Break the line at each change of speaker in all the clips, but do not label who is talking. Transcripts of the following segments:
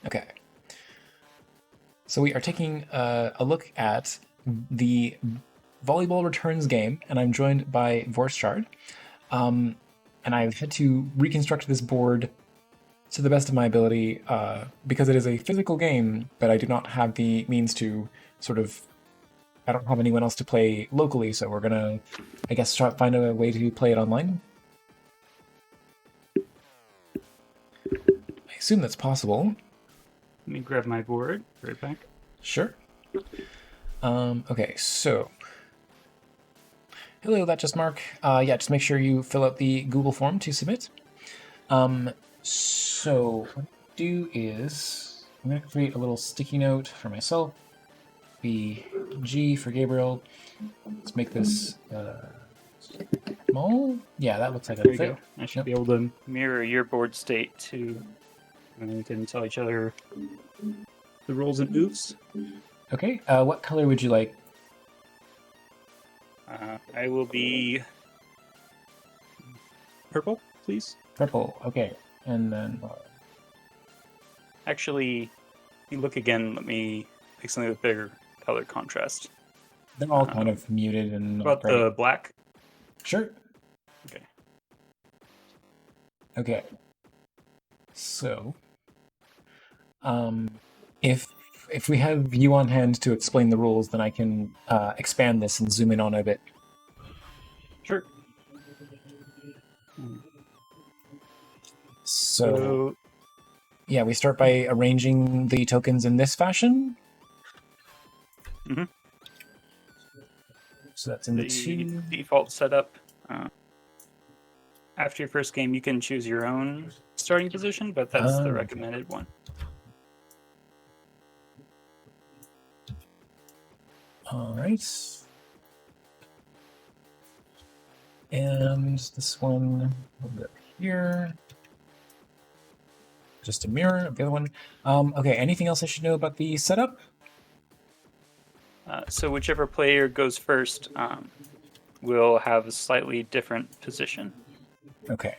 Okay. So we are taking a look at the volleyball returns game, and I'm joined by VorceShard. And I've had to reconstruct this board to the best of my ability because it is a physical game, but I do not have the means to sort of. I don't have anyone else to play locally, so we're gonna, I guess, try to find a way to play it online. I assume that's possible.
Let me grab my board. Right back.
Sure. Okay, so hello, that's just Mark. Yeah, just make sure you fill out the Google form to submit. So what I do is I'm gonna create a little sticky note for myself. The G for Gabriel. Let's make this small. Yeah, that looks like
There
a
you
fit.
go. I should be able to mirror your board state too. And then we can tell each other the rolls and moves.
Okay. What color would you like?
I will be purple, please.
Purple. Okay. And then
Actually, you look again. Let me pick something with bigger color contrast.
they're all kind of muted and
About
great.
the black.
Sure.
Okay.
Okay. So, if we have you on hand to explain the rules, then I can expand this and zoom in on it a bit.
Sure.
So, yeah, we start by arranging the tokens in this fashion.
Mm-hmm.
So that's in the two.
Default setup. After your first game, you can choose your own starting position, but that's the recommended one.
All right. And this one will go here. Just a mirror of the other one. Okay, anything else I should know about the setup?
So whichever player goes first will have a slightly different position.
Okay.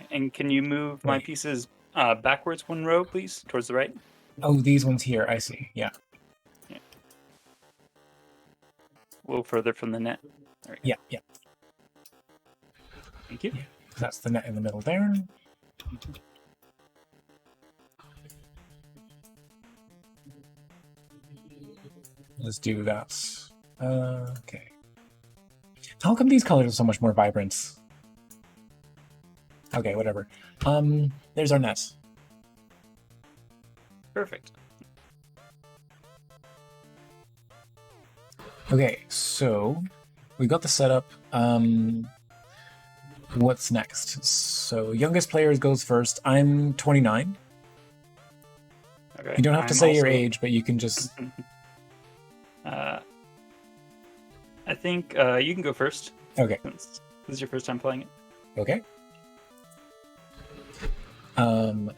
And can you move my pieces backwards one row, please, towards the right?
Oh, these ones here. I see. Yeah.
Yeah. A little further from the net. There we go.
Yeah.
Thank you.
Yeah. That's the net in the middle there. Let's do that. Okay. How come these colors are so much more vibrant? Okay, whatever. There's our net.
Perfect.
Okay, so we got the setup. What's next? So youngest player goes first. I'm 29.
Okay.
You don't have to say your age, but you can just.
I think you can go first.
Okay.
Since this is your first time playing it.
Okay.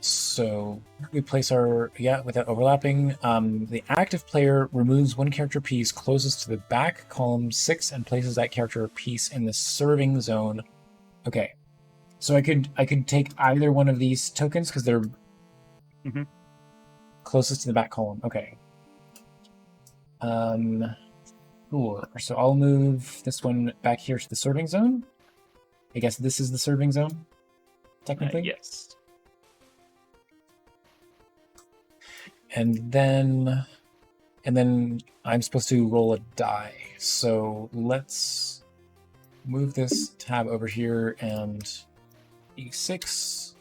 So we place our, without overlapping. The active player removes one character piece closest to the back column 6 and places that character piece in the serving zone. Okay. So I could take either one of these tokens because they're closest to the back column. Okay. Cool. So I'll move this one back here to the serving zone. I guess this is the serving zone, technically.
Yes.
And then I'm supposed to roll a die. So let's move this tab over here and E6.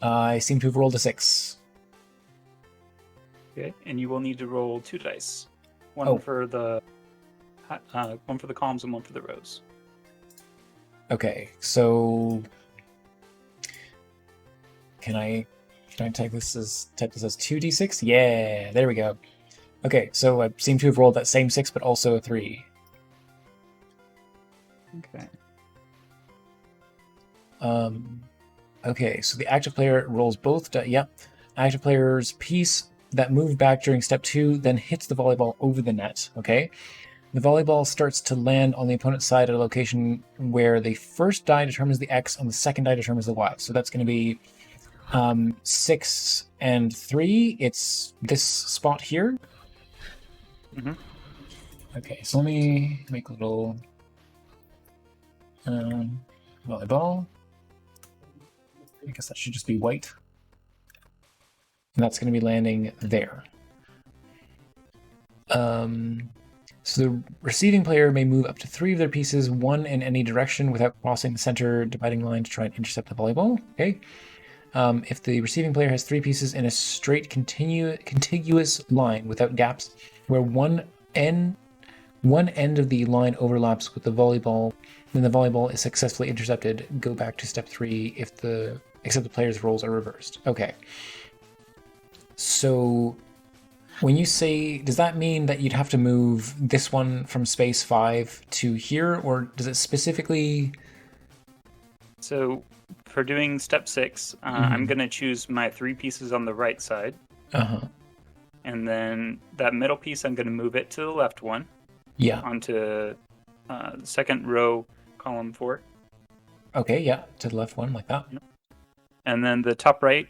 I seem to have rolled a 6.
Okay, and you will need to roll 2 dice. One for the columns and one for the rows.
Okay, so can I type this as 2d6? Yeah, there we go. Okay, so I seem to have rolled that same 6, but also a 3.
Okay.
Okay, so the active player rolls both. Yep, active player's piece that moved back during step 2 then hits the volleyball over the net. Okay, The volleyball starts to land on the opponent's side at a location where the first die determines the X and the second die determines the Y. So that's going to be 6 and 3. It's this spot here.
Mm-hmm.
Okay, so let me make a little volleyball. I guess that should just be white. And that's going to be landing there. So the receiving player may move up to 3 of their pieces, 1 in any direction, without crossing the center dividing line to try and intercept the volleyball. Okay. If the receiving player has 3 pieces in a straight contiguous line without gaps, where one end of the line overlaps with the volleyball, then the volleyball is successfully intercepted. Go back to step 3 except the player's roles are reversed. Okay. So when you say, does that mean that you'd have to move this one from space 5 to here, or does it specifically?
So for doing step 6, I'm going to choose my 3 pieces on the right side. And then that middle piece, I'm going to move it to the left one.
Yeah.
Onto the second row, column 4.
Okay, yeah, to the left one, like that.
And then the top right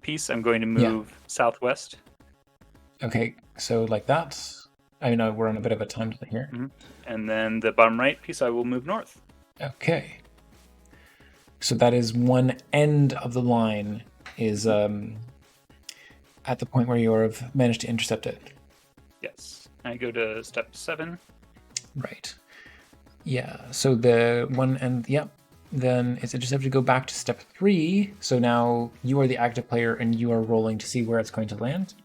piece, I'm going to move southwest.
Okay, so like that. I know we're on a bit of a time delay here.
Mm-hmm. And then the bottom right piece, I will move north.
Okay. So that is one end of the line is at the point where you have managed to intercept it.
Yes. I go to step 7.
Right. Yeah. So the one end, yep. Then it's intercepted to go back to step 3. So now you are the active player and you are rolling to see where it's going to land.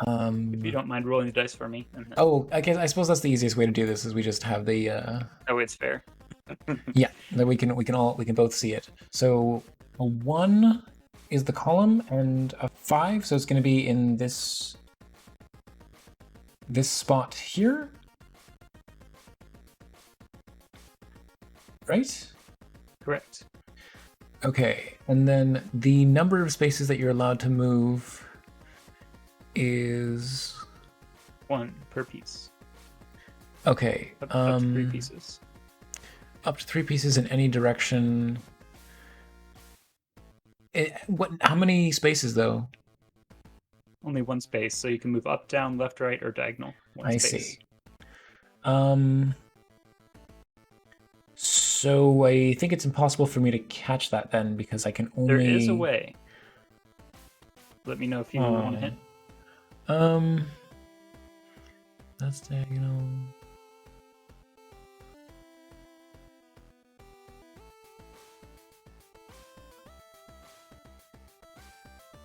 If you don't mind rolling the dice for me.
Oh, I suppose that's the easiest way to do this is we just have the.
Oh, it's fair.
Yeah, then we can both see it. So a 1 is the column and a 5, so it's going to be in this spot here, right?
Correct.
Okay, and then the number of spaces that you're allowed to move is
1 per piece.
Okay.
Up to 3 pieces.
Up to 3 pieces in any direction. How many spaces though?
Only 1 space, so you can move up, down, left, right, or diagonal.
I see. So I think it's impossible for me to catch that then because I can only.
There is a way. Let me know if you want a hint.
That's diagonal.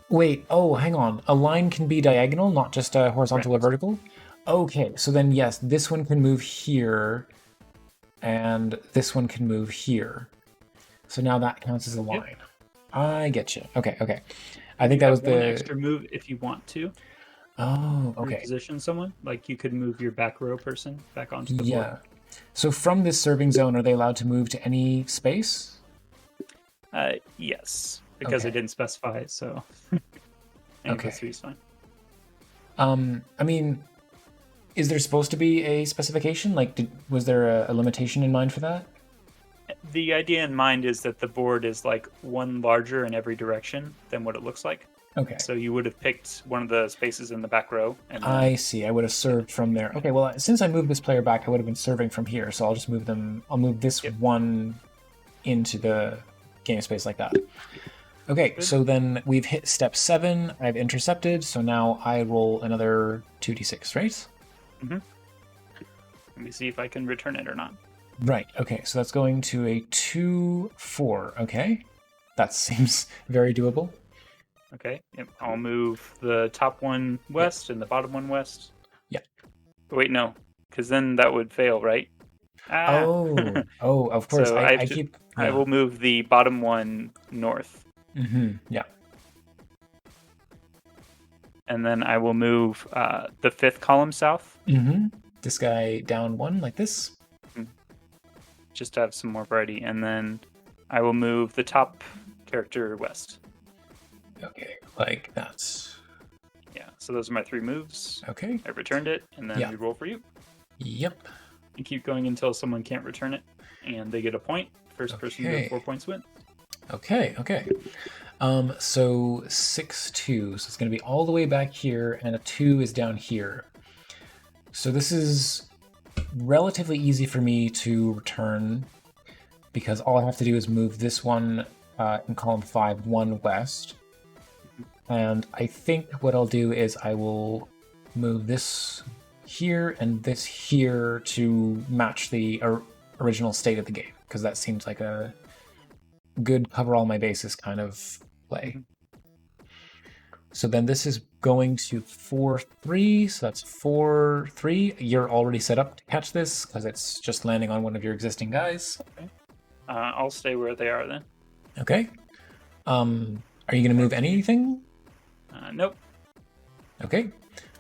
Wait, oh, hang on. A line can be diagonal, not just horizontal or vertical? Okay, so then yes, this one can move here, and this one can move here. So now that counts as a line. Yep. I get you. Okay. I think that was the
one extra move if you want to.
Oh, okay.
Reposition someone, like you could move your back row person back onto the board. Yeah.
So from this serving zone, are they allowed to move to any space?
Yes, because I didn't specify it, so.
Okay.
3 is fine.
I mean, is there supposed to be a specification? Like, was there a limitation in mind for that?
The idea in mind is that the board is like 1 larger in every direction than what it looks like.
Okay.
So you would have picked one of the spaces in the back row. And
I see. I would have served from there. Okay, well, since I moved this player back, I would have been serving from here. So I'll just move them. I'll move this one into the game space like that. Okay, good. So then we've hit step 7. I've intercepted. So now I roll another 2d6, right?
Mm-hmm. Let me see if I can return it or not.
Right. Okay, so that's going to a 2-4. Okay, that seems very doable.
Okay, I'll move the top one west and the bottom one west.
Yeah.
Wait, no, because then that would fail, right?
Oh, of course.
So I will move the bottom one north.
Yeah.
And then I will move the 5th column south.
This guy down 1 like this.
Just to have some more variety. And then I will move the top character west.
Okay, like that.
Yeah. So those are my 3 moves.
Okay.
I returned it, and then we roll for you.
Yep.
And keep going until someone can't return it, and they get a point. First person to get 4 points wins.
Okay. So 6-2. So it's going to be all the way back here, and a 2 is down here. So this is relatively easy for me to return because all I have to do is move this one in column 5, 1 west. And I think what I'll do is I will move this here and this here to match the original state of the game, because that seems like a good cover all my bases kind of play. So then this is going to 4-3, so that's 4-3. You're already set up to catch this because it's just landing on one of your existing guys.
Okay. I'll stay where they are then.
Okay. Are you going to move anything?
Nope.
Okay.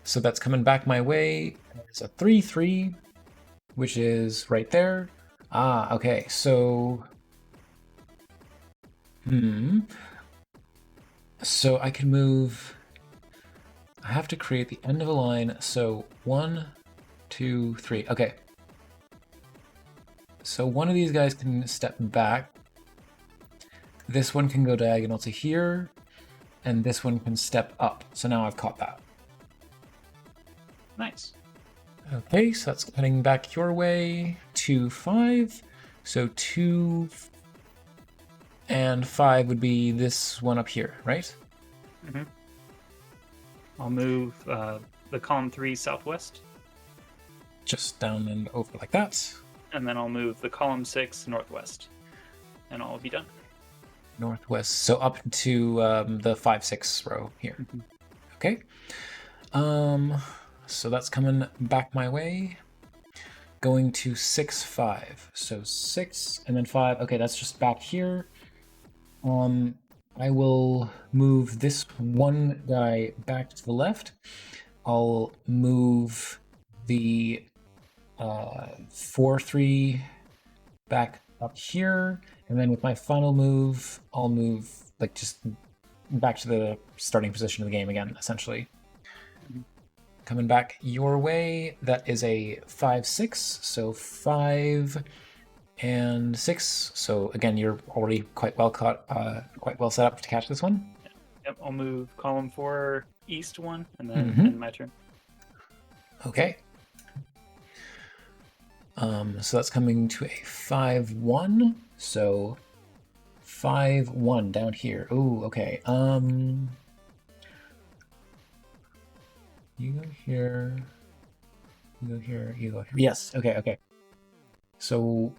So that's coming back my way. It's a 3-3, which is right there. Okay. So... So I can move... I have to create the end of a line. So 1, 2, 3. Okay. So one of these guys can step back. This one can go diagonal to here. And this one can step up. So now I've caught that.
Nice.
Okay, so that's cutting back your way. 2, 5. So 2 and 5 would be this one up here, right?
Mm-hmm. I'll move the column 3 southwest.
Just down and over like that.
And then I'll move the column 6 northwest. And I'll be done.
Northwest, so up to the 5-6 row here.
Mm-hmm.
Okay. So that's coming back my way. Going to 6-5. So 6 and then 5. Okay, that's just back here. I will move this one guy back to the left. I'll move the 4-3 back up here, and then with my final move, I'll move like just back to the starting position of the game again, essentially. Coming back your way, that is a 5-6, so 5 and 6. So again, you're already quite well set up to catch this one.
Yep, I'll move column 4 east 1, and then end my turn.
Okay. So that's coming to a 5-1. So 5-1 down here. Ooh, okay. You go here. You go here. You go here. Yes. Okay. So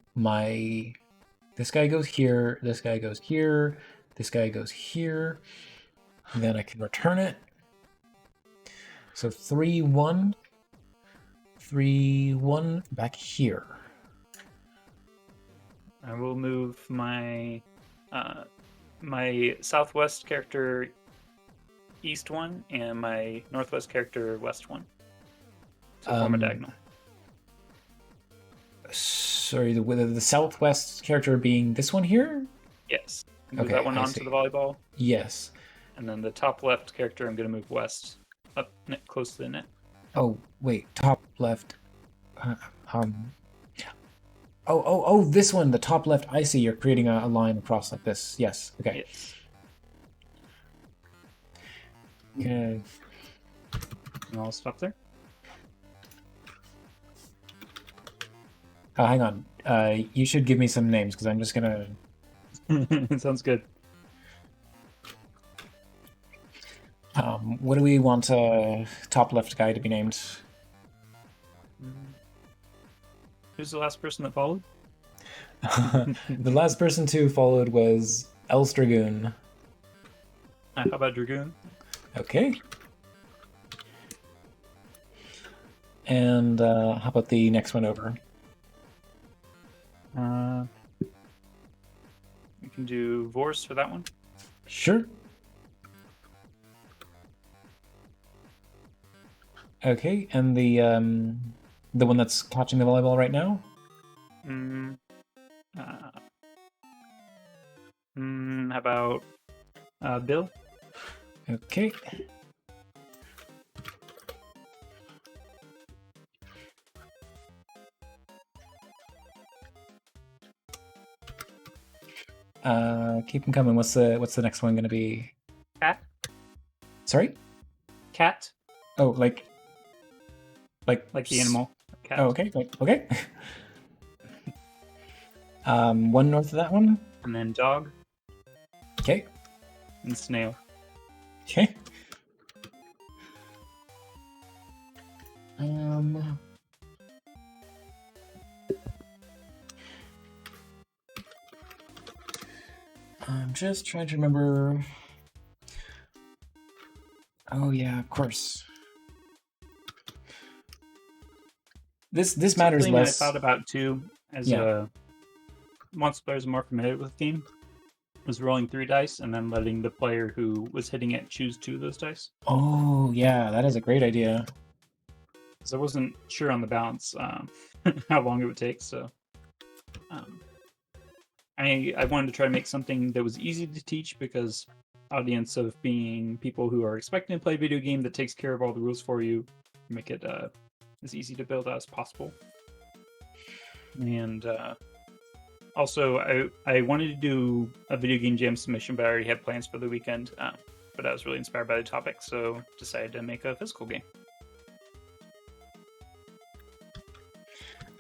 this guy goes here. This guy goes here. This guy goes here. And then I can return it. So 3-1. 3-1 back here.
I will move my my southwest character east 1 and my northwest character west 1 to form a diagonal.
Sorry, the southwest character being this one here?
Yes. Move that one onto the volleyball.
Yes. And
then the top left character I'm going to move west, up close to the net.
Oh, wait, top left. Oh, this one, the top left. I see. You're creating a line across like this. Yes. Okay.
Yes.
Okay.
And I'll stop there.
Hang on. You should give me some names because I'm just gonna.
Sounds good.
What do we want top left guy to be named?
Who's the last person that followed?
The last person to followed was Els Dragoon.
How about Dragoon?
Okay. And how about the next one over?
We can do Vorce for that one.
Sure. Okay, and the one that's catching the volleyball right now?
How about Bill?
Okay. Keep them coming. What's the next one gonna be?
Cat.
Sorry?
Cat.
Oh, like
the animal. Cat.
Oh, okay. Okay. One north of that one.
And then dog.
Okay.
And snail.
Okay. I'm just trying to remember. Oh yeah, of course. This matters
Something
less.
I thought about too, as once players are more familiar with the game, was rolling 3 dice and then letting the player who was hitting it choose 2 of those dice.
Oh yeah, that is a great idea.
Because I wasn't sure on the balance, how long it would take. So I wanted to try to make something that was easy to teach, because audience of being people who are expecting to play a video game that takes care of all the rules for you, make it as easy to build as possible. And also, I wanted to do a video game jam submission, but I already had plans for the weekend. But I was really inspired by the topic, so decided to make a physical game.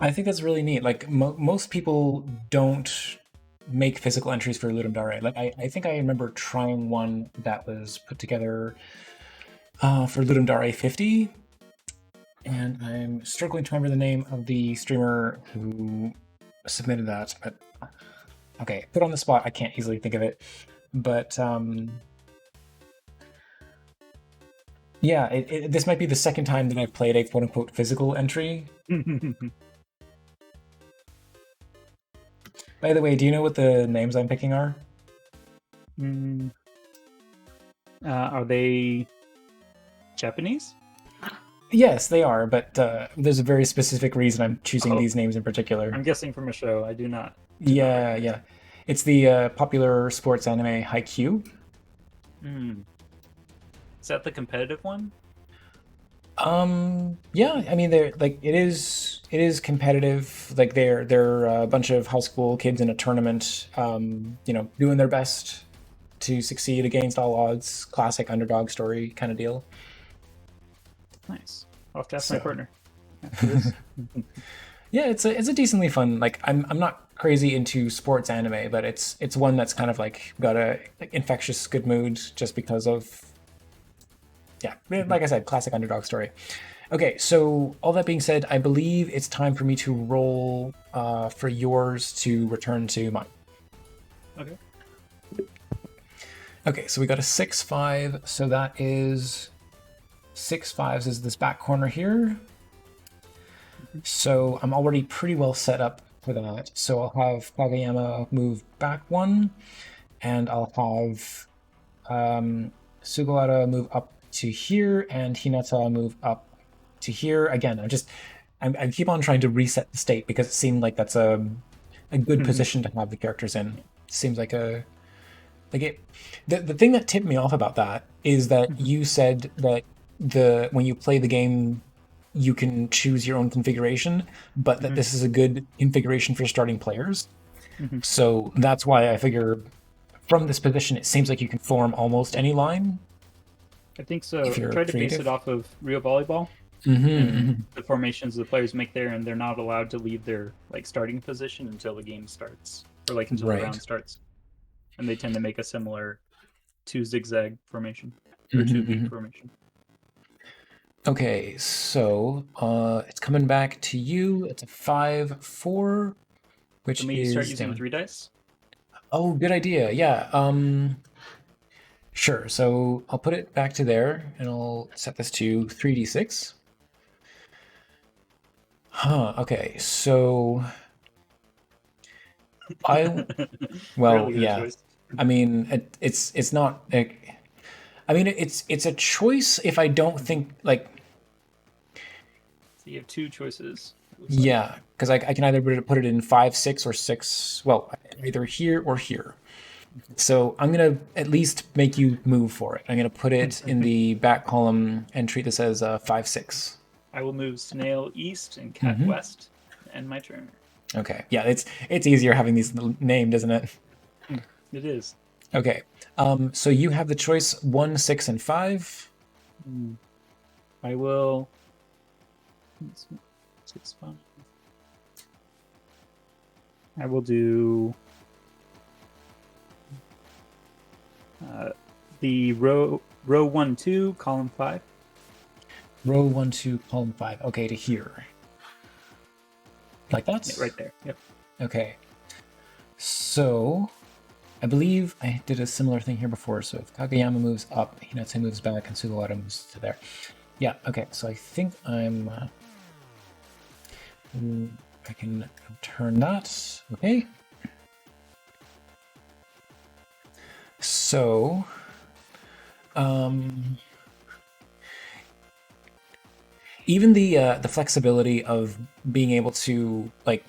I think that's really neat. Like most people don't make physical entries for Ludum Dare. Like I think I remember trying one that was put together for Ludum Dare 50, and I'm struggling to remember the name of the streamer who submitted that. But okay, put on the spot, I can't easily think of it. But yeah, this might be the second time that I've played a quote-unquote physical entry. By the way, do you know what the names I'm picking are?
Are they Japanese?
Yes, they are, but there's a very specific reason I'm choosing these names in particular.
I'm guessing from a show. I do not.
Yeah. It's the popular sports anime Haikyuu.
Is that the competitive one?
Yeah, I mean they're like it is competitive. Like they're a bunch of high school kids in a tournament, doing their best to succeed against all odds. Classic underdog story kind of deal.
Nice. I'll have to ask my partner.
Yeah, it's a decently fun. Like I'm not crazy into sports anime, but it's one that's kind of like got a infectious good mood just because of like I said, classic underdog story. Okay, so all that being said, I believe it's time for me to roll for yours to return to mine.
Okay.
Okay, so we got a 6-5, so that is 6 5s is this back corner here. So I'm already pretty well set up for that. So I'll have Kageyama move back 1, and I'll have Sugawara move up to here, and Hinata move up to here. Again, I keep on trying to reset the state because it seemed like that's a good position to have the characters in. Seems like the thing that tipped me off about that is that you said that when you play the game you can choose your own configuration, but that this is a good configuration for starting players. So that's why I figure from this position it seems like you can form almost any line.
I think so. I tried to base it off of real volleyball. The formations the players make there, and they're not allowed to leave their starting position until the game starts, or until the round starts. And they tend to make a similar 2 zigzag formation or 2 V formation.
Okay, so it's coming back to you. It's a 5-4, which is
start using 3 dice.
Oh, good idea. Yeah. Sure. So I'll put it back to there, and I'll set this to 3d6. Okay. So
Really
yeah.
choice.
I mean, it's not. I mean, it's a choice if I don't think like.
So you have 2 choices.
Yeah, because I can either put it in 5, 6, or 6. Well, either here or here. So I'm going to at least make you move for it. I'm going to put it in the back column and treat this as 5, 6.
I will move snail east and cat west, and my turn.
Okay. Yeah, it's easier having these named, isn't it?
It is.
Okay. So you have the choice 1, 6, and 5.
I will. 6, 5. I will do the row 1, 2, column 5.
Row 1, 2, column 5. Okay, to here. Like that?
Yeah, right there. Yep.
Okay. So I believe I did a similar thing here before. So if Kageyama moves up, Hinata moves back, and Sugawara moves to there. Yeah, okay. So I think I can turn that. Okay. So, even the flexibility of being able to like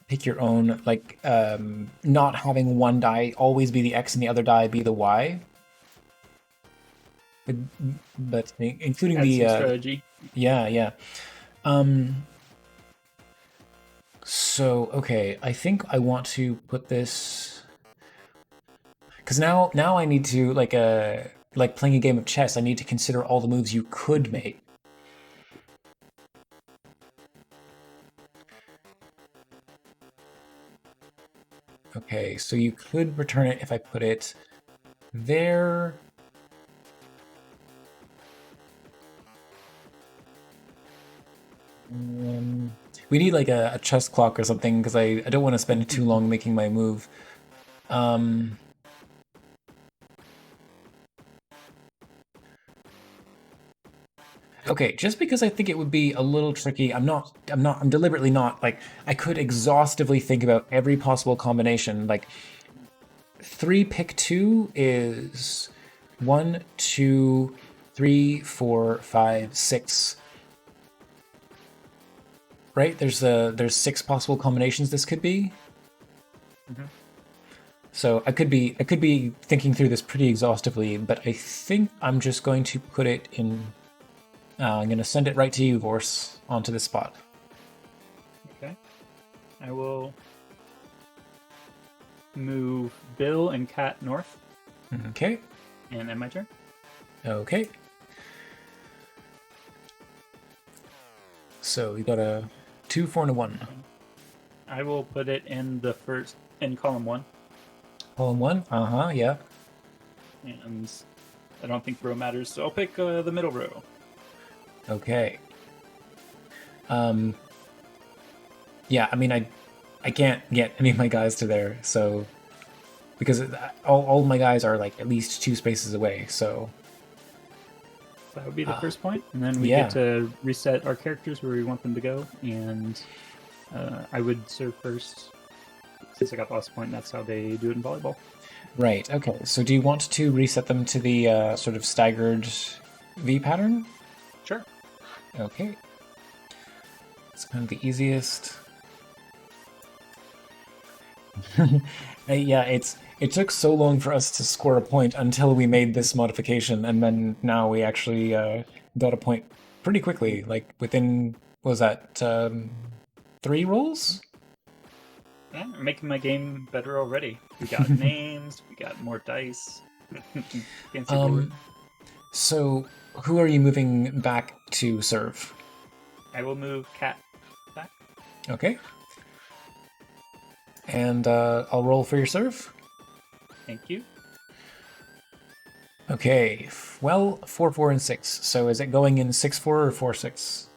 pick your own, like not having one die always be the X and the other die be the Y, but including
Add some
the
strategy.
yeah. So okay, I think I want to put this because now I need to like playing a game of chess. I need to consider all the moves you could make. Okay, so you could return it if I put it there. We need like a chess clock or something because I don't want to spend too long making my move. Okay, just because I think it would be a little tricky, I'm deliberately not, like, I could exhaustively think about every possible combination. Like, 3 pick 2 is 1, 2, 3, 4, 5, 6. Right? There's 6 possible combinations this could be. So I could be thinking through this pretty exhaustively, but I think I'm just going to put it in. I'm going to send it right to you, Vorse, onto this spot.
Okay. I will move Bill and Cat north.
Okay.
And end my turn.
Okay. So we got a 2, 4, and a 1.
I will put it in column 1.
Column 1? Yeah.
And I don't think row matters, so I'll pick the middle row.
Okay. Yeah, I mean, I can't get any of my guys to there, so because all my guys are like at least 2 spaces away, so
That would be the first point, and then we
yeah.
get to reset our characters where we want them to go, and I would serve first since I got the last point, and that's how they do it in volleyball.
Right, okay. So do you want to reset them to the sort of staggered V pattern?
Sure.
Okay. It's kind of the easiest. Yeah, it took so long for us to score a point until we made this modification, and then now we actually got a point pretty quickly, like within, what was that, 3 rolls?
Yeah, we're making my game better already. We got names, we got more dice. Fancy board.
So who are you moving back to serve?
I will move Cat back.
Okay. And I'll roll for your serve.
Thank you.
Okay, well, 4, 4, and 6. So is it going in 6, 4 or 4, 6?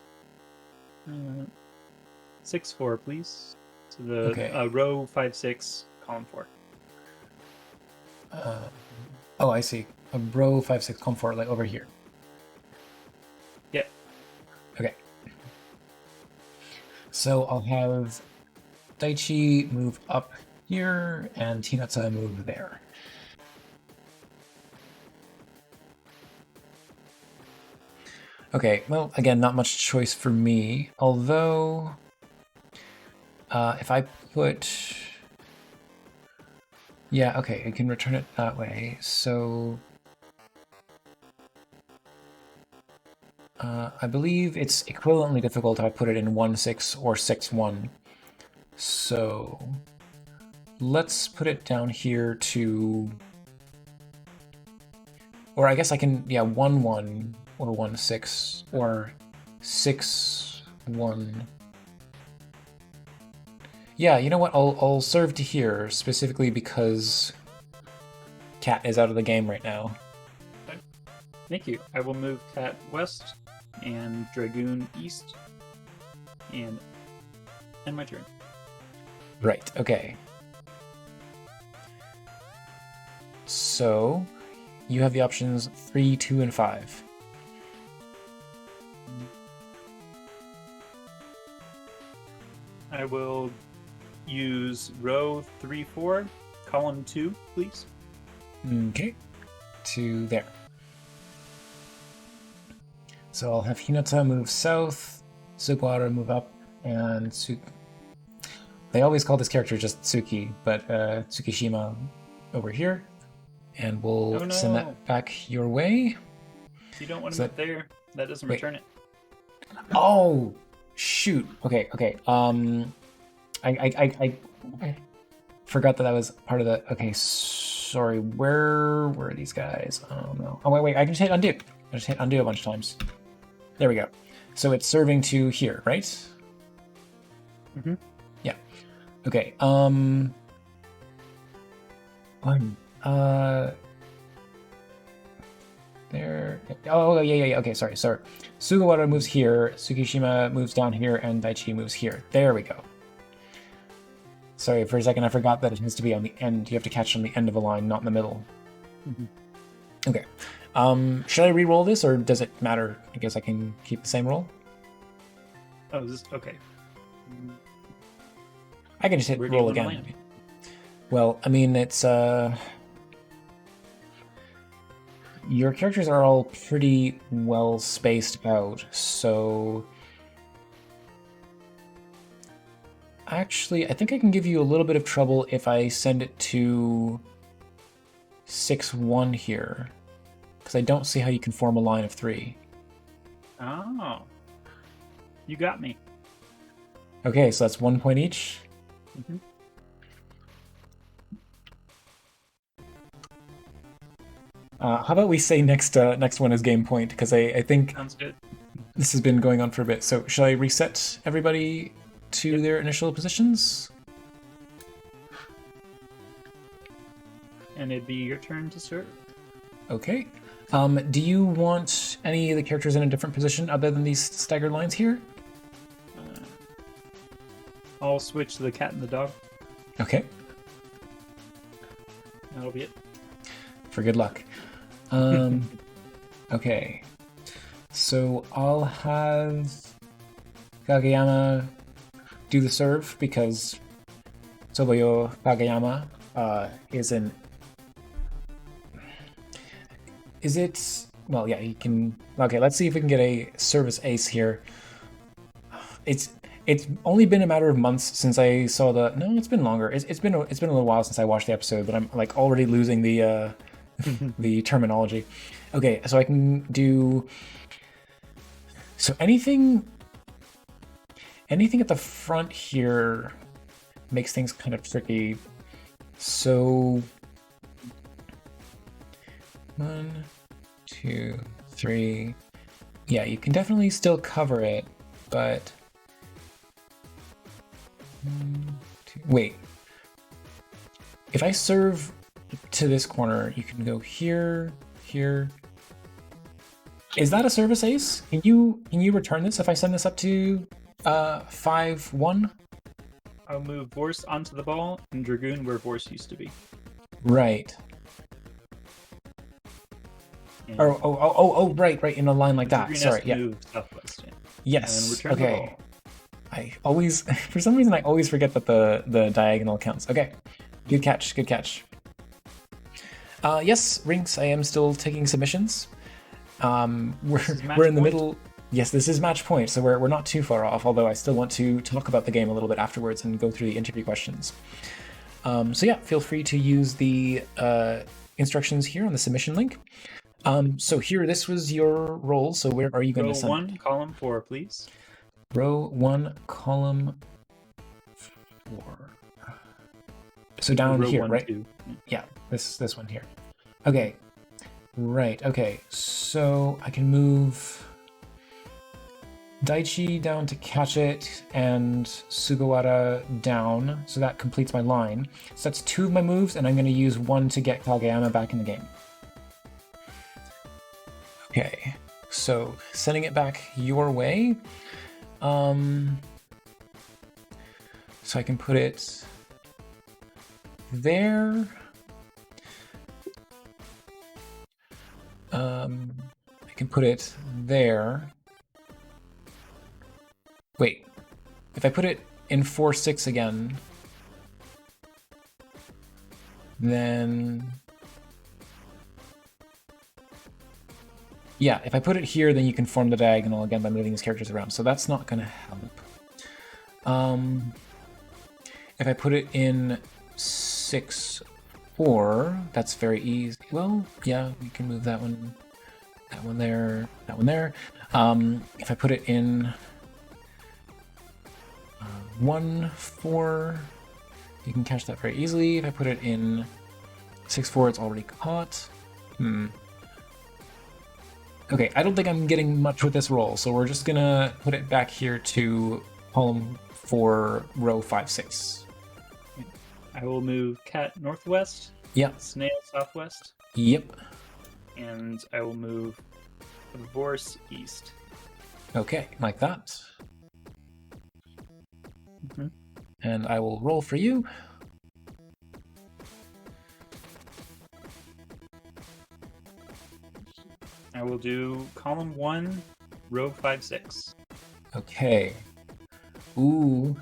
6, 4, please. So the
Okay.
row 5, 6, column 4.
Oh, I see. A row 5, 6, column 4, like over here.
Yep.
Okay. So I'll have Daichi move up here and Hinata move there. Okay, well, again, not much choice for me. Although, if I put... Yeah, okay, I can return it that way. So, I believe it's equivalently difficult if I put it in 1, 6 or 6, 1. So, let's put it down here to, or I guess I can, yeah, 1-1 or 1-6 or 6-1. Yeah, you know what? I'll serve to here specifically because Cat is out of the game right now.
Okay. Thank you. I will move Cat west and Dragoon east, and end my turn.
Right. Okay. So you have the options 3, 2, and 5.
I will use row 3, 4, column 2, please.
Okay. To there. So I'll have Hinata move south, Sugawara move up, and they always call this character just Tsuki, but Tsukishima over here. And we'll send that back your way.
You don't want to move there. That doesn't return it.
Oh, shoot. Okay. I forgot that was part of the. Okay, sorry. Where were these guys? Oh no. Oh wait. I can just hit undo. I just hit undo a bunch of times. There we go. So it's serving to here, right?
Mm-hmm.
Yeah. Okay. There. Oh, yeah. Okay, sorry. Sugawara moves here, Tsukishima moves down here, and Daichi moves here. There we go. Sorry, for a second I forgot that it has to be on the end. You have to catch on the end of a line, not in the middle.
Mm-hmm.
Okay. Should I re-roll this, or does it matter? I guess I can keep the same roll.
Oh, okay.
I can just hit roll again. Well, I mean, it's your characters are all pretty well spaced out, so actually, I think I can give you a little bit of trouble if I send it to 6-1 here, because I don't see how you can form a line of 3.
Oh, you got me.
Okay, so that's 1 point each.
Mm-hmm.
How about we say next one is game point, because I think
sounds good.
This has been going on for a bit. So shall I reset everybody to their initial positions?
And it'd be your turn to serve.
Okay. Do you want any of the characters in a different position other than these staggered lines here?
I'll switch to the cat and the dog.
Okay.
That'll be it.
For good luck. Okay. So I'll have Kageyama do the serve because Soboyo Kageyama is an... Is it... Well, yeah, he can... Okay, let's see if we can get a service ace here. It's only been a matter of months since I saw the... No, it's been longer. It's been a little while since I watched the episode, but I'm like already losing the the terminology. Okay, so I can do... So anything at the front here makes things kind of tricky. So 1, 2, 3. Yeah, you can definitely still cover it, but 1, 2. Wait. If I serve to this corner, you can go here, here. Is that a service ace? Can you return this if I send this up to 5-1?
I'll move Vorce onto the ball and Dragoon where Vorce used to be.
Right.
And
right, in a line like that.
Dragoon
Sorry,
has to
yeah.
move southwest. Yeah.
Yes.
And return the
Okay.
ball.
I always, for some reason, I always forget that the diagonal counts. Okay. Good catch. Good catch. Yes, Rinks, I am still taking submissions. We're in the middle. Yes, this is match point, so we're not too far off, although I still want to talk about the game a little bit afterwards and go through the interview questions. So yeah, feel free to use the instructions here on the submission link. So here, this was your role, so where are you going to send?
Row 1, column 4, please.
Row 1, column 4. So down
row
here,
1,
right?
2.
Yeah, this one here. Okay, right, okay. So I can move Daichi down to catch it and Sugawara down, so that completes my line. So that's 2 of my moves, and I'm going to use 1 to get Kageyama back in the game. Okay, so sending it back your way. So I can put it there. I can put it there. Wait, if I put it in 4-6 again, then... Yeah, if I put it here, then you can form the diagonal again by moving these characters around, so that's not going to help. If I put it in 6-4, that's very easy. Well, yeah, we can move that one there, that one there. If I put it in 1-4, you can catch that very easily. If I put it in 6-4, it's already caught. Okay, I don't think I'm getting much with this roll, so we're just gonna put it back here to column 4, row 5-6.
I will move cat northwest.
Yep.
Snail southwest.
Yep.
And I will move Vorce east.
Okay, like that.
Mm-hmm.
And I will roll for you.
I will do column 1, row 5-6.
Okay. Ooh.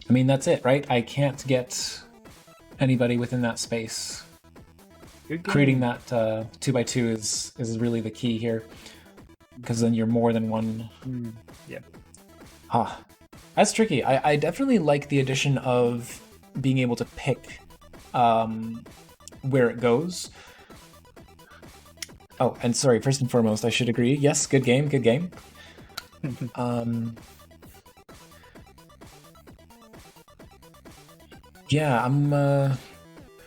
I mean, that's it, right? I can't get anybody within that space. Creating that 2x2 is really the key here, because then you're more than one.
Yeah.
Ah, that's tricky. I definitely like the addition of being able to pick where it goes. Oh, and sorry, first and foremost, I should agree. Yes, good game, good game. Yeah,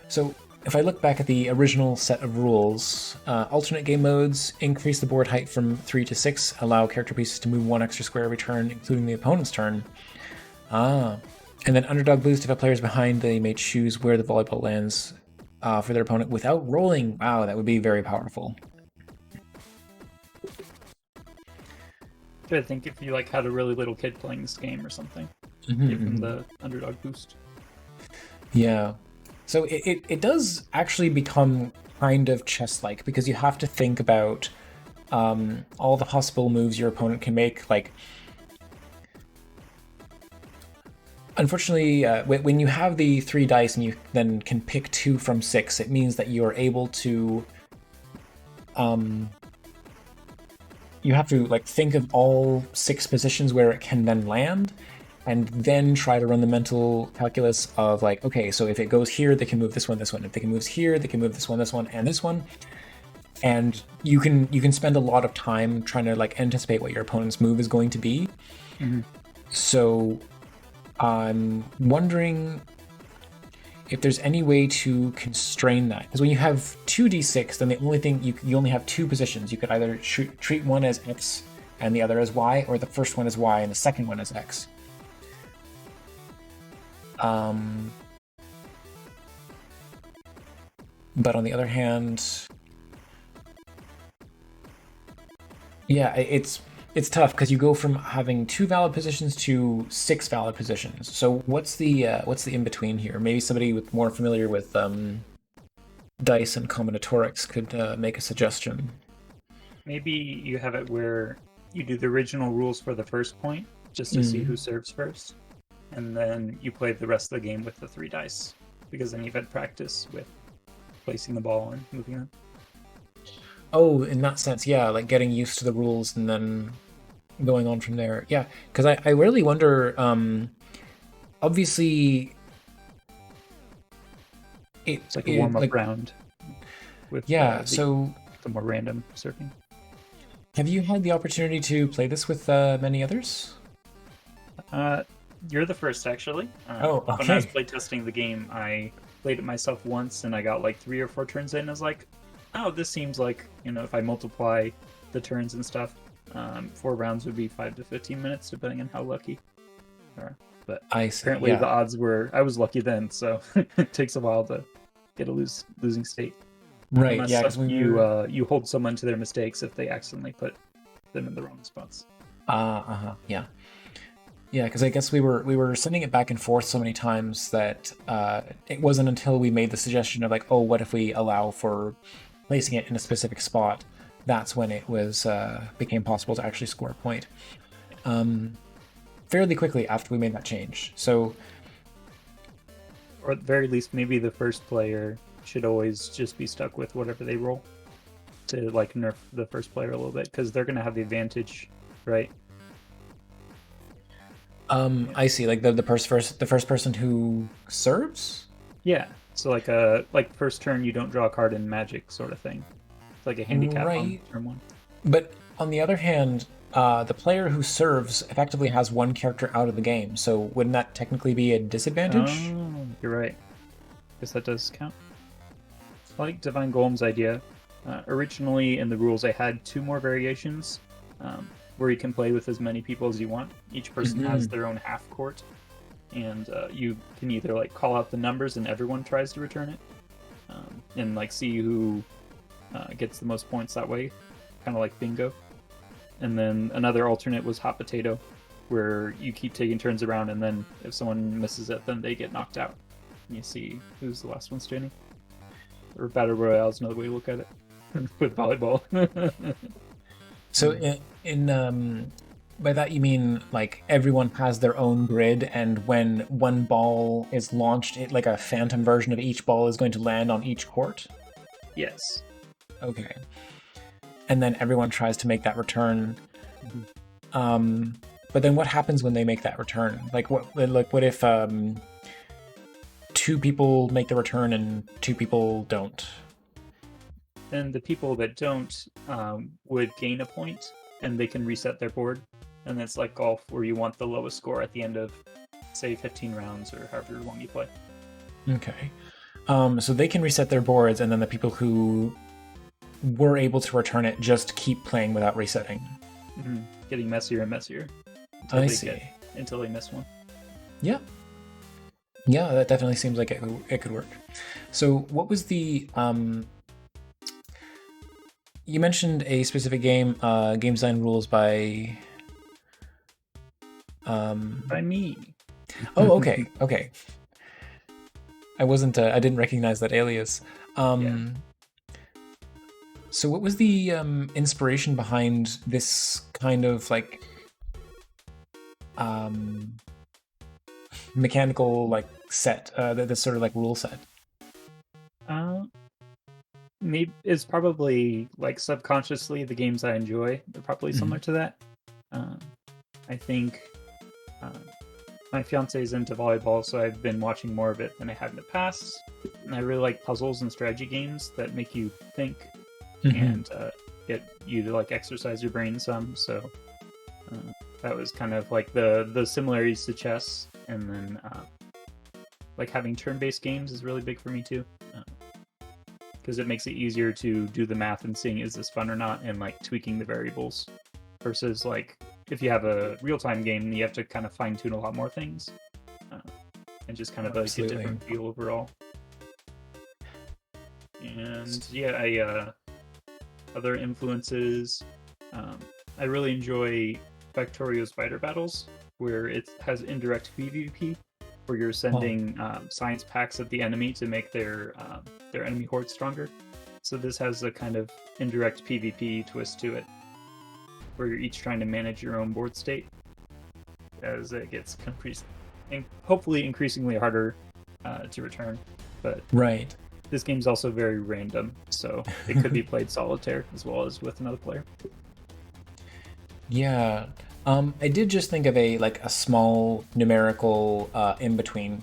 so if I look back at the original set of rules, alternate game modes increase the board height from 3 to 6, allow character pieces to move 1 extra square every turn, including the opponent's turn. And then underdog boost, if a player is behind, they may choose where the volleyball lands for their opponent without rolling. Wow, that would be very powerful.
I think if you had a really little kid playing this game or something, give them the underdog boost.
Yeah. So it does actually become kind of chess-like, because you have to think about all the possible moves your opponent can make. Like, unfortunately, when you have the 3 dice and you then can pick 2 from 6, it means that you are able to you have to think of all 6 positions where it can then land, and then try to run the mental calculus of okay, so if it goes here, they can move this one, this one. If they can move here, they can move this one, and this one. And you can spend a lot of time trying to anticipate what your opponent's move is going to be. So I'm wondering if there's any way to constrain that, because when you have 2d6, then the only thing you only have 2 positions. You could either treat one as X and the other as Y, or the first one as Y and the second one as X. But on the other hand, yeah, it's tough, because you go from having 2 valid positions to 6 valid positions. So what's the in between here? Maybe somebody with more familiar with dice and combinatorics could make a suggestion.
Maybe you have it where you do the original rules for the first point, just to see who serves first, and then you play the rest of the game with the 3 dice, because then you've had practice with placing the ball and moving on. Oh,
in that sense, yeah, getting used to the rules and then going on from there. Yeah, because I really wonder, obviously...
It's like a warm-up round. With,
so...
the more random surfing.
Have you had the opportunity to play this with many others?
You're the first, actually.
Oh,
When I was
okay.
playtesting the game, I played it myself once, and I got like 3 or 4 turns in. I was like, "Oh, this seems like if I multiply the turns and stuff, 4 rounds would be 5 to 15 minutes, depending on how lucky." Or, but
I see.
apparently, the
Yeah.
odds were I was lucky then, so it takes a while to get a losing state,
Right.
unless
Yeah, because we
you
were.
you hold someone to their mistakes if they accidentally put them in the wrong spots.
Uh-huh. Yeah. Yeah, because I guess we were sending it back and forth so many times that it wasn't until we made the suggestion of like, oh, what if we allow for placing it in a specific spot? That's when it was became possible to actually score a point. Um, Fairly quickly after we made that change. So
Or at the very least, maybe the first player should always just be stuck with whatever they roll to like nerf the first player a little bit because they're gonna have the advantage, right? Yeah.
I see, like the first person who serves.
Yeah. So like first turn you don't draw a card in Magic sort of thing. It's like a handicap on
Right.
turn one.
But on the other hand, the player who serves effectively has one character out of the game. So wouldn't that technically be a disadvantage?
Oh, you're right. Guess that does count. I like Divine Golem's idea. Originally in the rules, I had 2 more variations where you can play with as many people as you want. Each person has their own half court, and you can either like call out the numbers and everyone tries to return it, and like see who gets the most points that way, kind of like bingo. And then another alternate was Hot Potato, where you keep taking turns around, and then if someone misses it, then they get knocked out. And you see who's the last one standing. Or Battle Royale is another way to look at it with volleyball.
So by that you mean like everyone has their own grid, and when one ball is launched, it like a phantom version of each ball is going to land on each court.
Yes.
Okay. And then everyone tries to make that return. But then what happens when they make that return? Like what if 2 people make the return and 2 people don't?
And the people that don't would gain a point, and they can reset their board. And it's like golf, where you want the lowest score at the end of, say, 15 rounds or however long you play.
Okay. So they can reset their boards, and then the people who were able to return it just keep playing without resetting.
Getting messier and messier
I see.
Until they miss one.
Yeah. Yeah, that definitely seems like it could work. So what was the you mentioned a specific game design rules by
By me.
Oh, okay. Okay. I didn't recognize that alias.
Yeah.
So what was the inspiration behind this kind of like mechanical like set, this sort of like rule set?
Maybe it's probably like subconsciously the games I enjoy are probably similar to that. I think my fiance is into volleyball, so I've been watching more of it than I have in the past. And I really like puzzles and strategy games that make you think and get you to like exercise your brain some. So that was kind of like the similarities to chess, and then like having turn-based games is really big for me too, because it makes it easier to do the math and seeing is this fun or not, and like tweaking the variables versus like if you have a real-time game, you have to kind of fine-tune a lot more things, and just kind of like a different feel overall. And yeah, other influences, I really enjoy Factorio Spider Battles, where it has indirect PvP, where you're sending science packs at the enemy to make their enemy horde stronger. So this has a kind of indirect PvP twist to it, where you're each trying to manage your own board state as it gets hopefully increasingly harder to return. But
right.
This game's also very random, so it could be played solitaire as well as with another player.
Yeah. I did just think of a small numerical in between.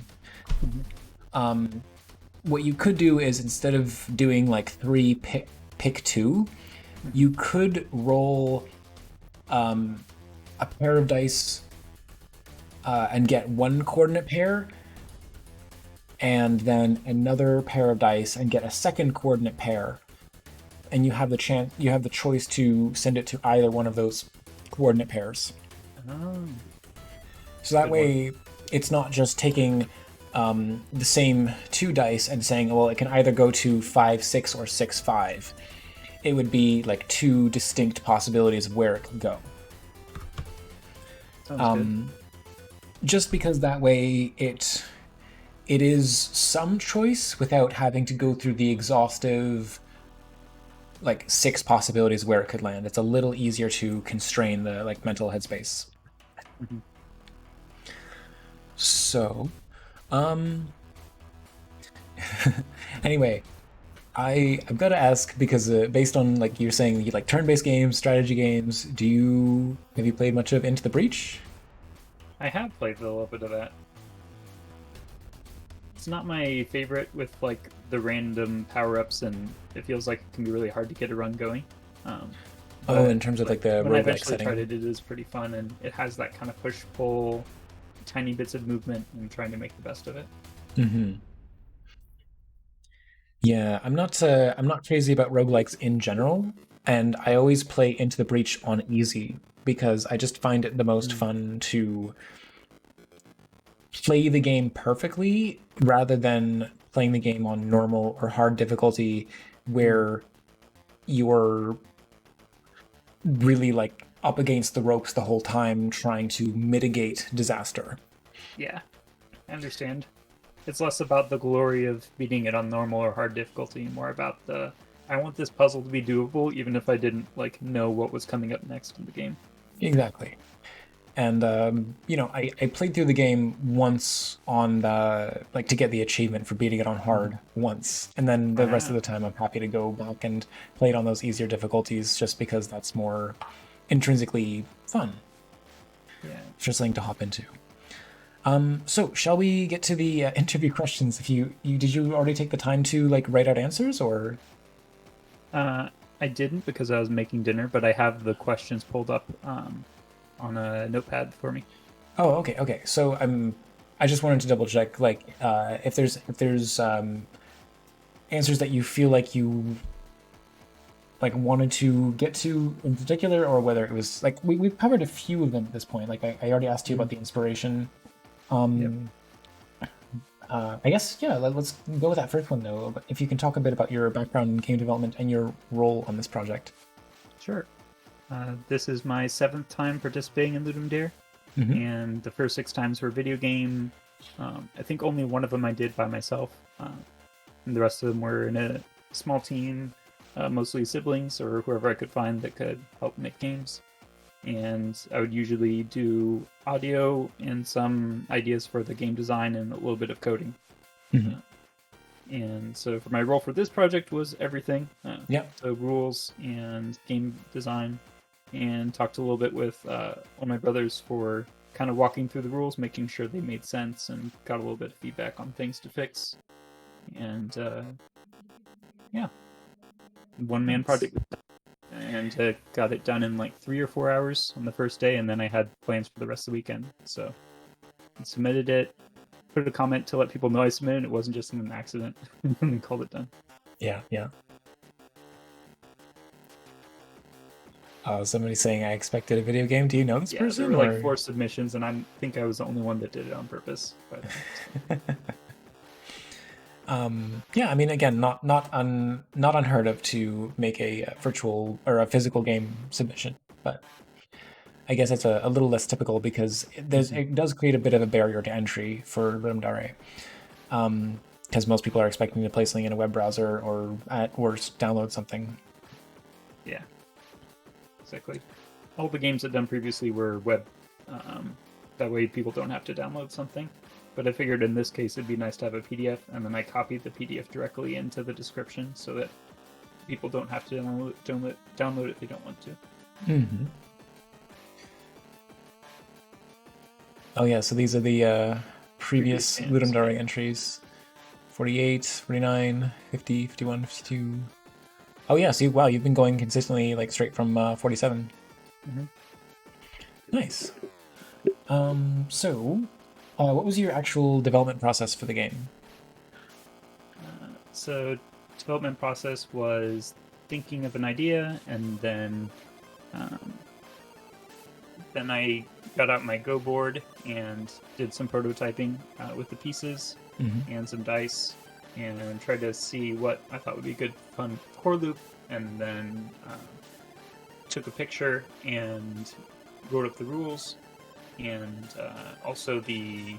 What you could do is, instead of doing like 3 pick 2, you could roll a pair of dice and get one coordinate pair, and then another pair of dice and get a second coordinate pair, and you have the choice to send it to either one of those coordinate pairs.
Oh,
So that
good one.
way, it's not just taking the same 2 dice and saying, well, it can either go to 5-6 or 6-5. It would be like 2 distinct possibilities of where it can go.
Sounds good.
Just because that way it is some choice without having to go through the exhaustive like 6 possibilities where it could land. It's a little easier to constrain the like mental headspace.
Mhm.
So, anyway, I've got to ask because based on like you're saying you like turn-based games, strategy games, have you played much of Into the Breach?
I have played a little bit of that. It's not my favorite with like the random power-ups, and it feels like it can be really hard to get a run going. Um,
Oh, in
but
terms of like
like
the
when I
roguelike
eventually tried
setting.
it, it is pretty fun, and it has that kind of push-pull, tiny bits of movement, and trying to make the best of it.
Mm-hmm. Yeah, I'm not crazy about roguelikes in general, and I always play Into the Breach on easy because I just find it the most
Mm.
fun to play the game perfectly rather than playing the game on normal or hard difficulty
Mm.
where you're really like up against the ropes the whole time trying to mitigate disaster.
Yeah, I understand. It's less about the glory of beating it on normal or hard difficulty, more about the I want this puzzle to be doable, even if I didn't like know what was coming up next in the game.
Exactly. And I played through the game once on the like to get the achievement for beating it on hard
Mhm.
once, and then the rest of
Wow.
the time I'm happy to go back and play it on those easier difficulties, just because that's more intrinsically fun.
Yeah.
It's just something to hop into. So shall we get to the interview questions? If you did you already take the time to like write out answers or?
I didn't because I was making dinner, but I have the questions pulled up on a notepad for me.
Oh, okay, okay. So I just wanted to double check, like, if there's answers that you feel like you like wanted to get to in particular, or whether it was like we've covered a few of them at this point. Like I already asked you
Mm-hmm.
about the inspiration.
Yep.
Um, I guess yeah. Let's go with that first one though. But if you can talk a bit about your background in game development and your role on this project.
Sure. This is my 7th time participating in Ludum Dare,
Hmm.
and the first 6 times were video game. I think only one of them I did by myself, and the rest of them were in a small team, mostly siblings or whoever I could find that could help make games. And I would usually do audio and some ideas for the game design and a little bit of coding.
Hmm.
Uh, and so for my role for this project was everything,
Yep.
so rules and game design, and talked a little bit with all my brothers for kind of walking through the rules, making sure they made sense, and got a little bit of feedback on things to fix. And yeah, one man
Nice.
project, and got it done in like 3 or 4 hours on the first day, and then I had plans for the rest of the weekend. So I submitted it, put a comment to let people know I submitted. It wasn't just an accident, and called it done.
Yeah. Yeah. Somebody saying I expected a video game. Do you know this
Yeah, there
person
were like
or?
4 submissions, and I think I was the only one that did it on purpose. But
Yeah, I mean, again, not unheard of to make a virtual or a physical game submission, but I guess it's a little less typical because it does create a bit of a barrier to entry for Ludum Dare, because most people are expecting to play something in a web browser or at worst download something.
yeah, exactly. All the games I've done previously were web. That way, people don't have to download something. But I figured in this case it'd be nice to have a PDF, and then I copied the PDF directly into the description so that people don't have to download it if they don't want to.
Hmm. Oh yeah, so these are the
Previous
previous
games.
Ludum Dare entries: 48, 49, 50, 51, 52. Oh yeah, see, wow, you've been going consistently like straight from 47.
Mm-hmm.
Nice. What was your actual development process for the game?
So development process was thinking of an idea, and um, then I got out my Go board and did some prototyping with the pieces
Mm-hmm.
and some dice, and tried to see what I thought would be a good, fun core loop, and then took a picture and wrote up the rules, and also the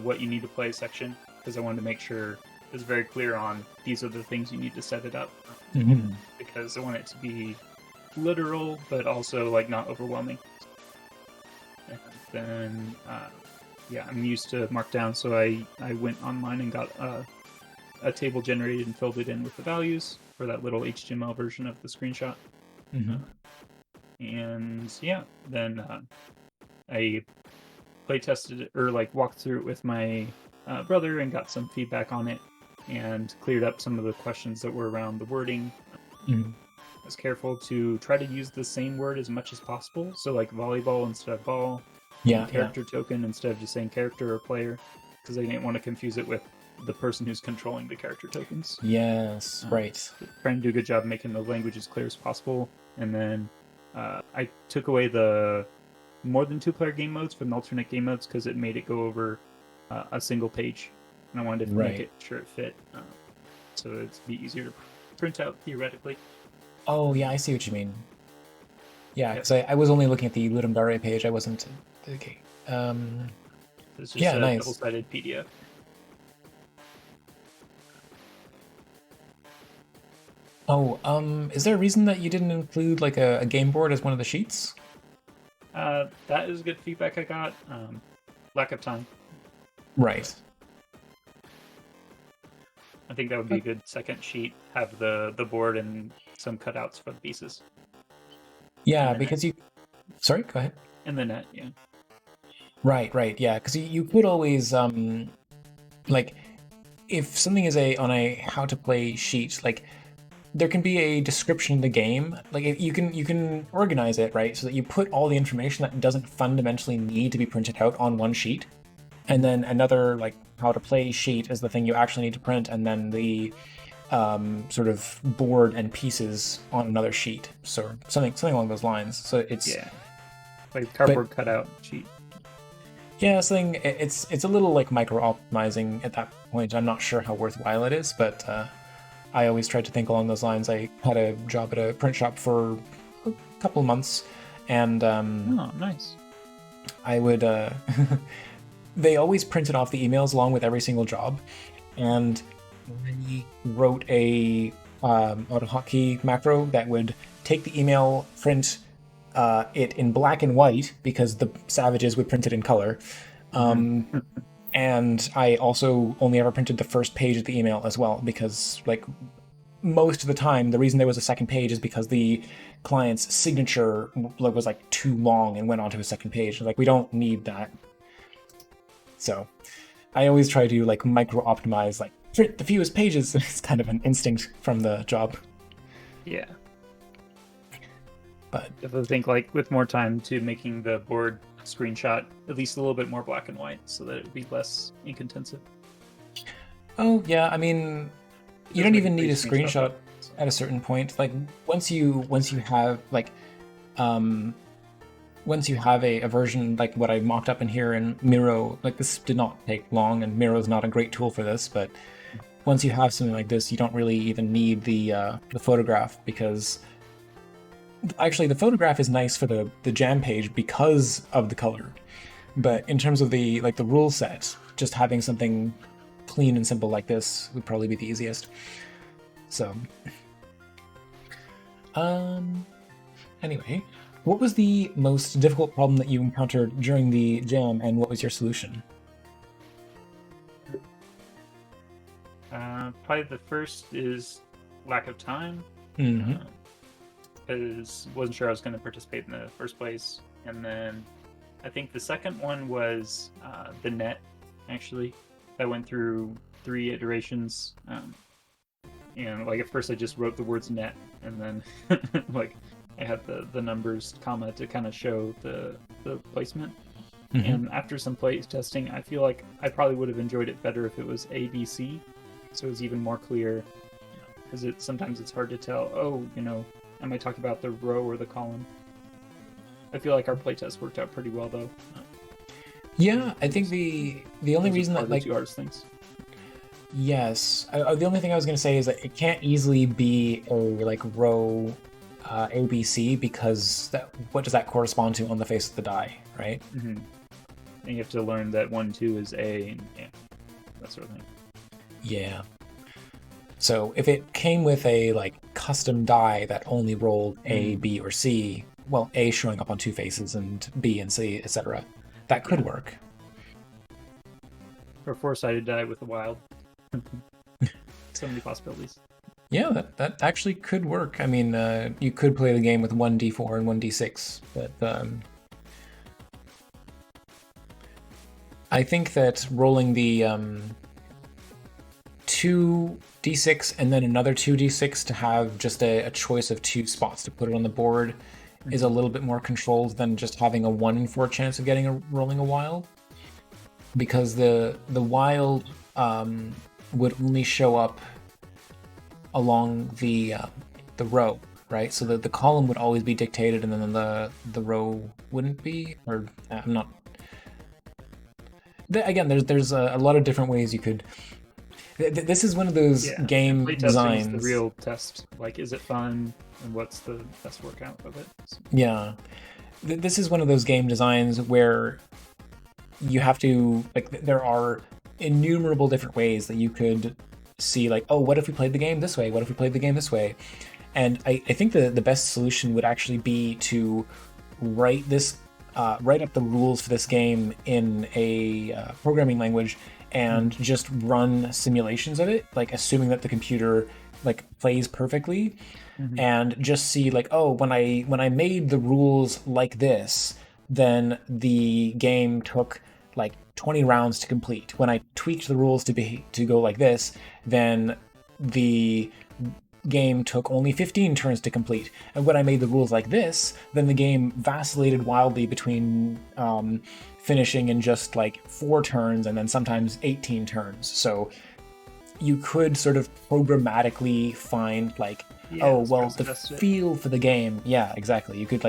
what you need to play section, because I wanted to make sure it was very clear on these are the things you need to set it up,
Mm-hmm.
because I want it to be literal but also like not overwhelming. And then yeah, I'm used to Markdown, so I went online and got a table generated and filled it in with the values for that little HTML version of the screenshot.
Mm-hmm.
And yeah, then I play tested it, or like walked through it with my brother and got some feedback on it and cleared up some of the questions that were around the wording.
Mm-hmm.
I was careful to try to use the same word as much as possible. So like volleyball instead of ball,
Yeah,
and
yeah.
character token instead of just saying character or player, because I didn't want to confuse it with the person who's controlling the character tokens.
Yes, right.
Trying to do a good job making the language as clear as possible. And then I took away the more than two-player game modes from the alternate game modes because it made it go over a single page, and I wanted to make
Right.
it sure it fit, so it'd be easier to print out theoretically.
Oh, yeah, I see what you mean. Yeah,
Yep.
because I was only looking at the Ludum Dare page. I wasn't. Okay.
It's just
Yeah,
a
nice.
double-sided PDF.
Oh, is there a reason that you didn't include like a game board as one of the sheets?
That is good feedback I got. Lack of time.
Right.
I think that would be a good second sheet. Have the board and some cutouts for the pieces.
Yeah,
And the net.
because you. Sorry, go ahead.
And the net, yeah.
Right, right, yeah, because you could always like if something is a on a how to play sheet, like there can be a description of the game. Like you can organize it right so that you put all the information that doesn't fundamentally need to be printed out on one sheet, and then another like how to play sheet is the thing you actually need to print, and then the sort of board and pieces on another sheet. So something along those lines. So it's
Yeah. Like
but
cardboard cutout sheet.
yeah, it's a little like micro optimizing at that point. I'm not sure how worthwhile it is, but I always tried to think along those lines. I had a job at a print shop for a couple of months, and
Oh, nice.
I would. They always printed off the emails along with every single job, and I wrote a AutoHotkey macro that would take the email, print it in black and white because the savages would print it in color.
Mm-hmm.
And I also only ever printed the first page of the email as well because, like, most of the time, the reason there was a second page is because the client's signature was like too long and went onto a second page. Like, we don't need that. So I always try to like micro optimize, like print the fewest pages. It's kind of an instinct from the job.
Yeah.
But
Definitely think like with more time to making the board screenshot at least a little bit more black and white so that it would be less ink intensive.
oh yeah, I mean,
It
you
does
don't
make a
even need
pretty
a
screenshot
screenshot
though. So.
at a certain point. Like once you have like um once you have a version like what I mocked up in here in Miro, like this did not take long, and Miro is not a great tool for this, but once you have something like this, you don't really even need the photograph, because actually the photograph is nice for the jam page because of the color. But in terms of the like the rule set, just having something clean and simple like this would probably be the easiest. So, um, anyway, what was the most difficult problem that you encountered during the jam, and what was your solution?
Probably the first is lack of time,
Mm-hmm.
because wasn't sure I was going to participate in the first place. And then I think the second one was the net. Actually, I went through 3 iterations, and like at first I just wrote the words net, and then like I had the numbers comma to kind of show the placement. And after some play testing, I feel like I probably would have enjoyed it better if it was ABC, so it was even more clear. Because sometimes it's hard to tell. Oh, am I talking about the row or the column? I feel like our playtest worked out pretty well, though.
Yeah, I think the only reason that
the two hardest things.
Yes, the only thing I was going to say is that it can't easily be a row ABC, because what does that correspond to on the face of the die, right?
And you have to learn that 1, 2 is A, and that sort of thing.
Yeah. So if it came with a custom die that only rolled A, B, or C, well, A showing up on 2 faces and B and C, etc., that could work.
Or 4-sided die with a wild. So many possibilities.
Yeah, that actually could work. I mean, you could play the game with 1d4 and 1d6, but I think that rolling the 2d6 and then another 2d6 to have just a choice of 2 spots to put it on the board is a little bit more controlled than just having a 1 in 4 chance of rolling a wild, because the wild would only show up along the row, right? So the column would always be dictated, and then the row wouldn't be. Or I'm not. Again, there's a lot of different ways you could. This is one of those game designs.
Is the real test. Like, is it fun, and what's the best workout of it? So.
Yeah, this is one of those game designs where you have to there are innumerable different ways that you could see, oh, what if we played the game this way? What if we played the game this way? And I think the best solution would actually be to write up the rules for this game in a programming language and just run simulations of it, assuming that the computer plays perfectly, and just see oh, when I made the rules like this, then the game took 20 rounds to complete. When I tweaked the rules to go like this, then the game took only 15 turns to complete. And when I made the rules like this, then the game vacillated wildly between finishing in just 4 turns and then sometimes 18 turns. So you could sort of programmatically find the feel for the game. Yeah, exactly. You could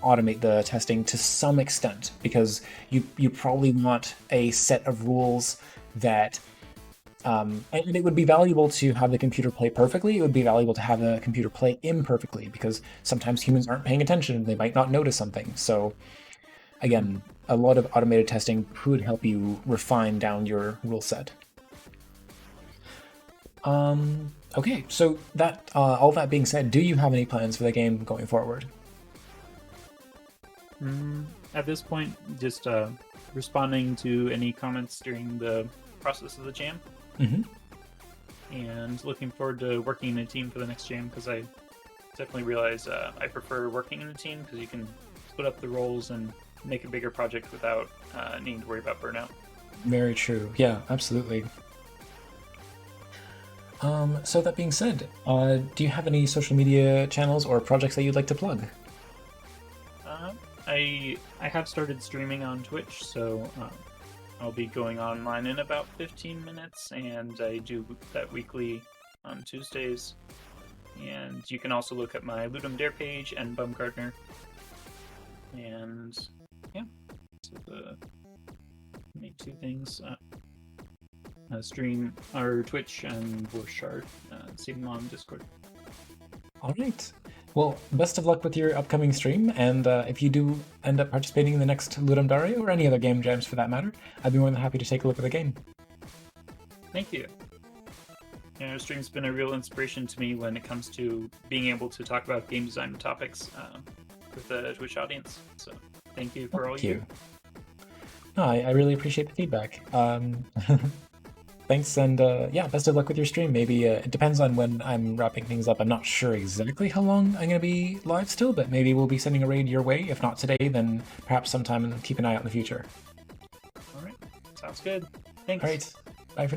automate the testing to some extent, because you probably want a set of rules that and it would be valuable to have the computer play perfectly. It would be valuable to have the computer play imperfectly, because sometimes humans aren't paying attention. They might not notice something. So again, a lot of automated testing could help you refine down your rule set. Okay, so that all that being said, do you have any plans for the game going forward?
At this point, just responding to any comments during the process of the jam. And looking forward to working in a team for the next jam, because I definitely realize I prefer working in a team, because you can split up the roles and make a bigger project without needing to worry about burnout.
Very true. Yeah, absolutely. So that being said, do you have any social media channels or projects that you'd like to plug?
I have started streaming on Twitch, so I'll be going online in about 15 minutes, and I do that weekly on Tuesdays. And you can also look at my Ludum Dare page and Bumgardner. And yeah, so make 2 things. Stream our Twitch and VorceShard. See them on Discord.
All right. Well, best of luck with your upcoming stream, and if you do end up participating in the next Ludum Dare, or any other game jams for that matter, I'd be more than happy to take a look at the game.
Thank you. Stream's been a real inspiration to me when it comes to being able to talk about game design topics with the Twitch audience. So thank you for all you do.
No, I really appreciate the feedback. Thanks, and yeah, best of luck with your stream. Maybe it depends on when I'm wrapping things up. I'm not sure exactly how long I'm going to be live still, but maybe we'll be sending a raid your way. If not today, then perhaps sometime, and keep an eye out in the future.
All right. Sounds good. Thanks.
All right. Bye for now.